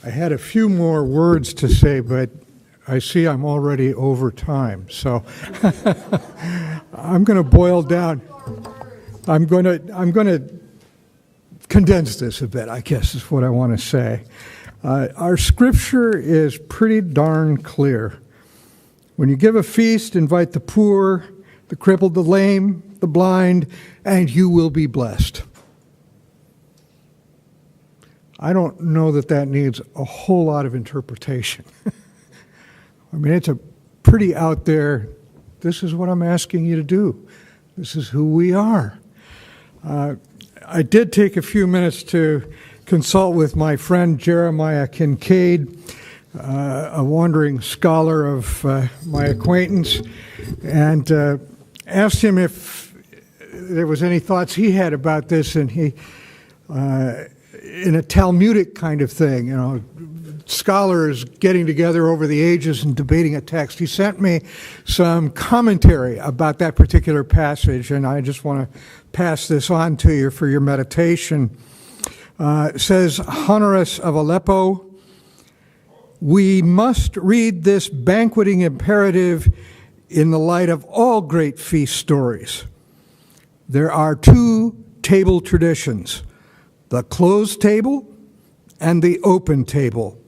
I had a few more words to say, but I see I'm already over time. So I'm going to boil down. I'm going to condense this a bit, I guess is what I want to say. Our scripture is pretty darn clear. When you give a feast, invite the poor, the crippled, the lame, the blind, and you will be blessed. I don't know that that needs a whole lot of interpretation. I mean, it's a pretty out there, this is what I'm asking you to do. This is who we are. I did take a few minutes to consult with my friend Jeremiah Kincaid, a wandering scholar of my acquaintance, and asked him if there was any thoughts he had about this, and he, in a Talmudic kind of thing, you know, scholars getting together over the ages and debating a text. He sent me some commentary about that particular passage, and I just want to pass this on to you for your meditation. It says, Honoris of Aleppo, we must read this banqueting imperative in the light of all great feast stories. There are two table traditions, the closed table and the open table.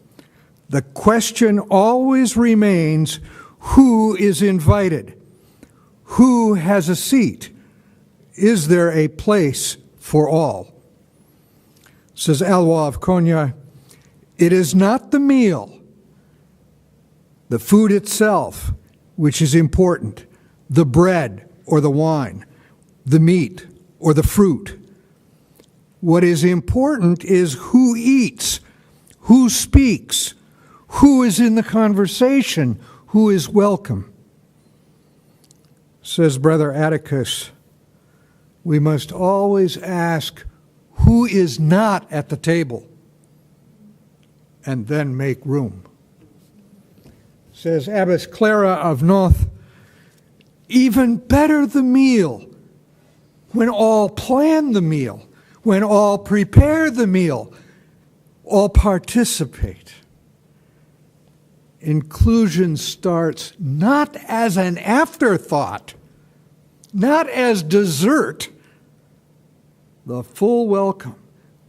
The question always remains, who is invited? Who has a seat? Is there a place for all? Says Alwa of Konya, it is not the meal, the food itself, which is important, the bread or the wine, the meat or the fruit. What is important is who eats, who speaks, who is in the conversation, who is welcome. Says Brother Atticus, we must always ask who is not at the table and then make room. Says Abbess Clara of North, even better the meal when all plan the meal, when all prepare the meal, all participate. Inclusion starts not as an afterthought, not as dessert. The full welcome,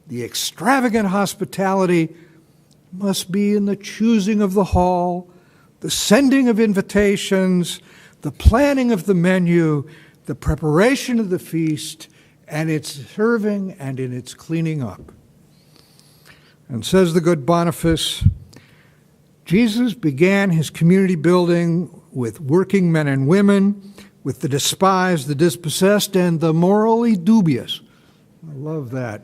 the extravagant hospitality must be in the choosing of the hall, the sending of invitations, the planning of the menu, the preparation of the feast, and its serving and in its cleaning up. And says the good Boniface, Jesus began his community building with working men and women, with the despised, the dispossessed, and the morally dubious. I love that.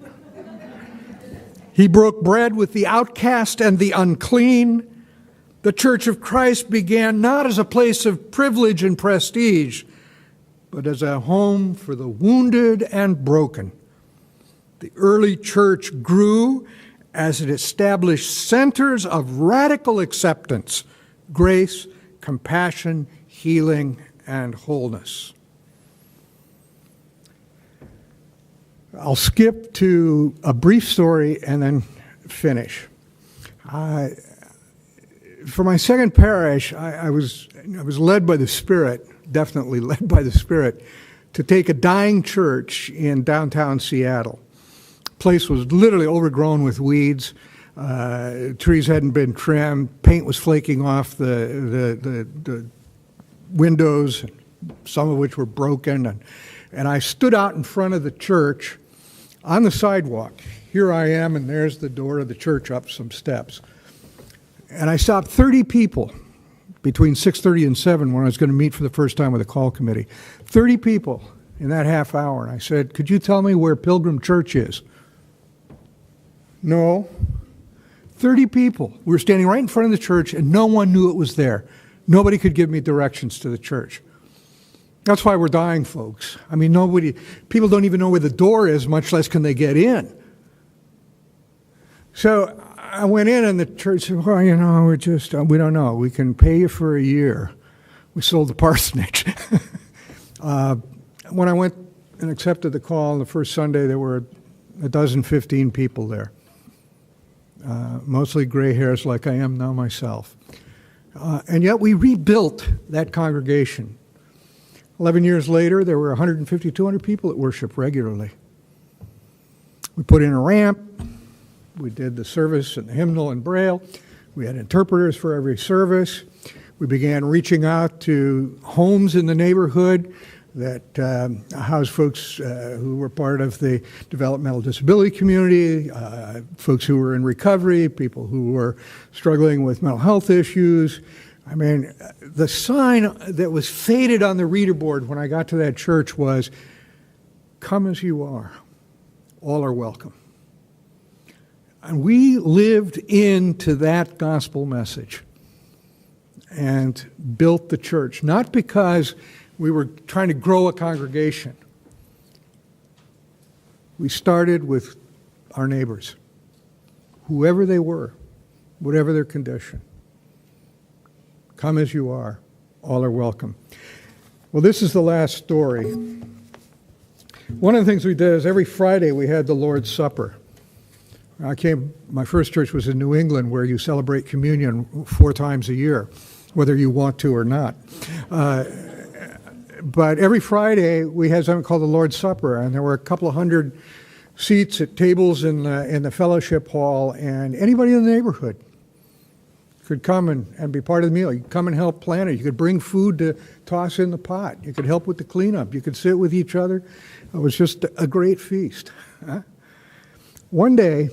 He broke bread with the outcast and the unclean. The Church of Christ began not as a place of privilege and prestige, but as a home for the wounded and broken. The early church grew as it established centers of radical acceptance, grace, compassion, healing, and wholeness. I'll skip to a brief story and then finish. For my second parish, I was led by the Spirit, definitely led by the Spirit, to take a dying church in downtown Seattle. The place was literally overgrown with weeds. Trees hadn't been trimmed. Paint was flaking off the windows, some of which were broken. And I stood out in front of the church on the sidewalk. Here I am, and there's the door of the church up some steps. And I stopped 30 people between 6:30 and 7 when I was going to meet for the first time with the call committee. 30 people in that half hour. And I said, could you tell me where Pilgrim Church is? No. 30 people. We were standing right in front of the church, and no one knew it was there. Nobody could give me directions to the church. That's why we're dying, folks. I mean, people don't even know where the door is, much less can they get in. So I went in, and the church said, well, you know, we don't know. We can pay you for a year. We sold the parsonage. When I went and accepted the call the first Sunday, there were 15 people there. mostly gray hairs like I am now myself. And yet we rebuilt that congregation. 11 years later, there were 150, 200 people that worship regularly. We put in a ramp. We did the service and the hymnal in Braille. We had interpreters for every service. We began reaching out to homes in the neighborhood that housed folks who were part of the developmental disability community, folks who were in recovery, people who were struggling with mental health issues. I mean, the sign that was faded on the reader board when I got to that church was, "Come as you are, all are welcome." And we lived into that gospel message and built the church, not because we were trying to grow a congregation. We started with our neighbors, whoever they were, whatever their condition. Come as you are, all are welcome. Well, this is the last story. One of the things we did is every Friday we had the Lord's Supper. My first church was in New England, where you celebrate communion 4 times a year, whether you want to or not. But every Friday we had something called the Lord's Supper, and there were a couple of hundred seats at tables in the fellowship hall, and anybody in the neighborhood could come and be part of the meal. You could come and help plan it. You could bring food to toss in the pot. You could help with the cleanup. You could sit with each other. It was just a great feast. One day,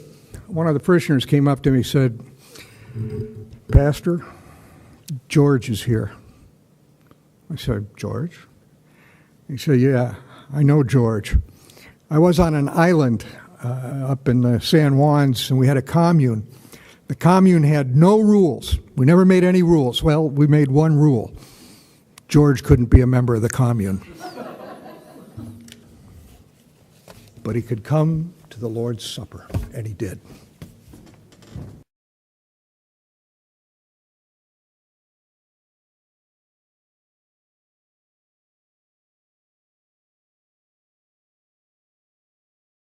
one of the parishioners came up to me and said, "Pastor, George is here." I said, "George?" He said, "Yeah, I know George. I was on an island up in the San Juans, and we had a commune. The commune had no rules. We never made any rules. Well, we made one rule. George couldn't be a member of the commune. But he could come to the Lord's Supper," and he did.